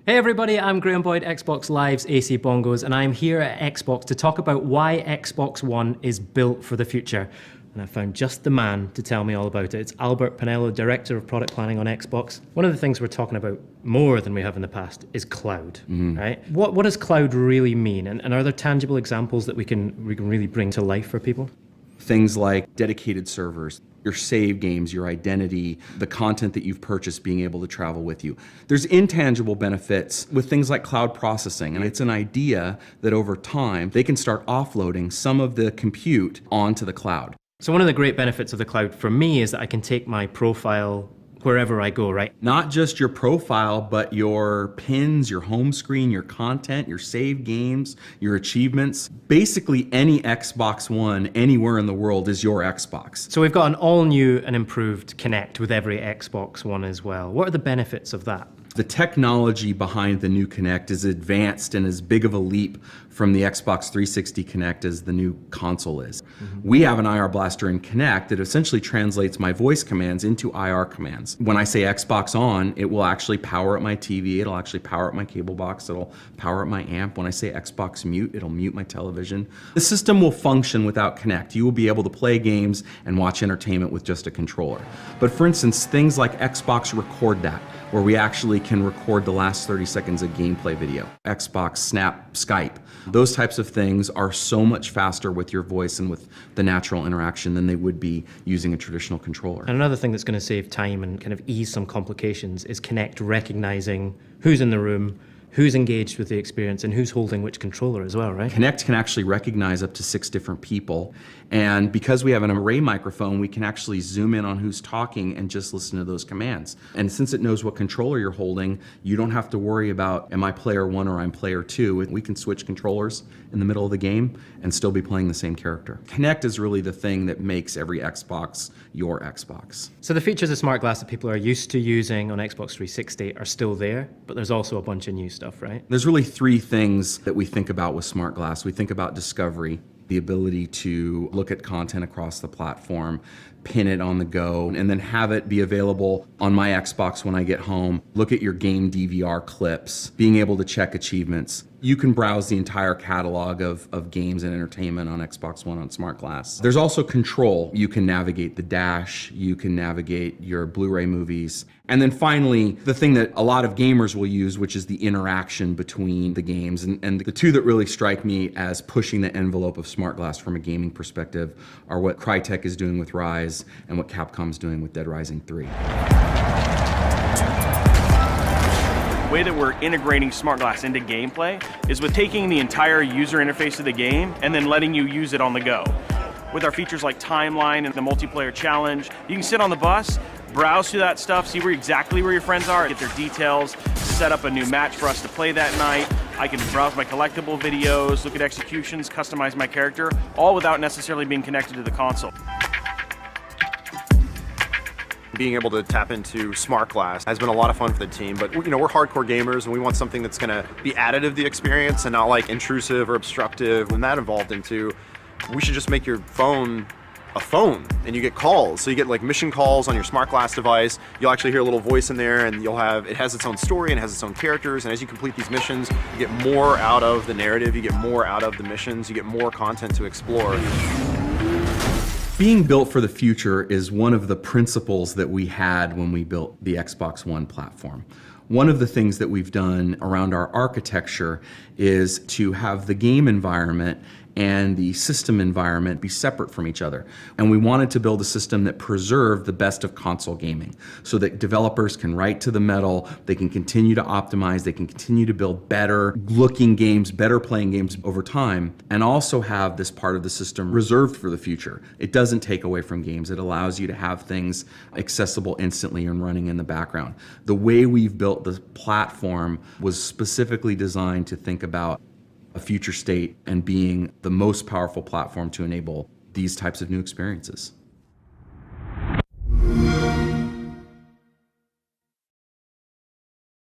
Hey everybody, I'm Graham Boyd, Xbox Live's AC Bongos, and I'm here at Xbox to talk about why Xbox One is built for the future. And I found just the man to tell me all about it. It's Albert Pinello, Director of Product Planning on Xbox. One of the things we're talking about more than we have in the past is cloud, right? What does cloud really mean? And are there tangible examples that we can really bring to life for people? Things like dedicated servers, your save games, your identity, the content that you've purchased being able to travel with you. There's intangible benefits with things like cloud processing, and it's an idea that over time they can start offloading some of the compute onto the cloud. So one of the great benefits of the cloud for me is that I can take my profile wherever I go, right? Not just your profile, but your pins, your home screen, your content, your save games, your achievements. Basically any Xbox One anywhere in the world is your Xbox. So we've got an all new and improved Kinect with every Xbox One as well. What are the benefits of that? The technology behind the new Kinect is advanced and as big of a leap from the Xbox 360 Kinect as the new console is. We have an IR blaster in Kinect that essentially translates my voice commands into IR commands. When I say Xbox on, it will actually power up my TV, it'll actually power up my cable box, it'll power up my amp. When I say Xbox mute, it'll mute my television. The system will function without Kinect. You will be able to play games and watch entertainment with just a controller. But for instance, things like Xbox Record That, where we actually can record the last 30 seconds of gameplay video. Xbox, Snap, Skype. Those types of things are so much faster with your voice and with the natural interaction than they would be using a traditional controller. And another thing that's going to save time and kind of ease some complications is Kinect recognizing who's in the room, who's engaged with the experience, and who's holding which controller as well, right? Kinect can actually recognize up to 6 different people. And because we have an array microphone, we can actually zoom in on who's talking and just listen to those commands. And since it knows what controller you're holding, you don't have to worry about, am I player 1 or I'm player 2? We can switch controllers in the middle of the game and still be playing the same character. Kinect is really the thing that makes every Xbox your Xbox. So the features of Smart Glass that people are used to using on Xbox 360 are still there, but there's also a bunch of new stuff, right? There's really 3 things that we think about with Smart Glass. We think about discovery, the ability to look at content across the platform, pin it on the go, and then have it be available on my Xbox when I get home. Look at your game DVR clips, being able to check achievements. You can browse the entire catalog of games and entertainment on Xbox One on Smart Glass. There's also control. You can navigate the dash, you can navigate your Blu-ray movies. And then finally, the thing that a lot of gamers will use, which is the interaction between the games. And the 2 that really strike me as pushing the envelope of Smart Glass from a gaming perspective are what Crytek is doing with Rise and what Capcom's doing with Dead Rising 3. The way that we're integrating Smart Glass into gameplay is with taking the entire user interface of the game and then letting you use it on the go. With our features like Timeline and the multiplayer challenge, you can sit on the bus, browse through that stuff, see exactly where your friends are, get their details, set up a new match for us to play that night. I can browse my collectible videos, look at executions, customize my character, all without necessarily being connected to the console. Being able to tap into Smart Glass has been a lot of fun for the team, but we're hardcore gamers and we want something that's going to be additive to the experience and not like intrusive or obstructive. When that evolved into, we should just make your phone a phone and you get calls. So you get like mission calls on your Smart Glass device. You'll actually hear a little voice in there and it has its own story and it has its own characters. And as you complete these missions, you get more out of the narrative, you get more out of the missions, you get more content to explore. Being built for the future is one of the principles that we had when we built the Xbox One platform. One of the things that we've done around our architecture is to have the game environment and the system environment be separate from each other. And we wanted to build a system that preserved the best of console gaming so that developers can write to the metal, they can continue to optimize, they can continue to build better looking games, better playing games over time, and also have this part of the system reserved for the future. It doesn't take away from games. It allows you to have things accessible instantly and running in the background. The way we've built the platform was specifically designed to think about a future state and being the most powerful platform to enable these types of new experiences.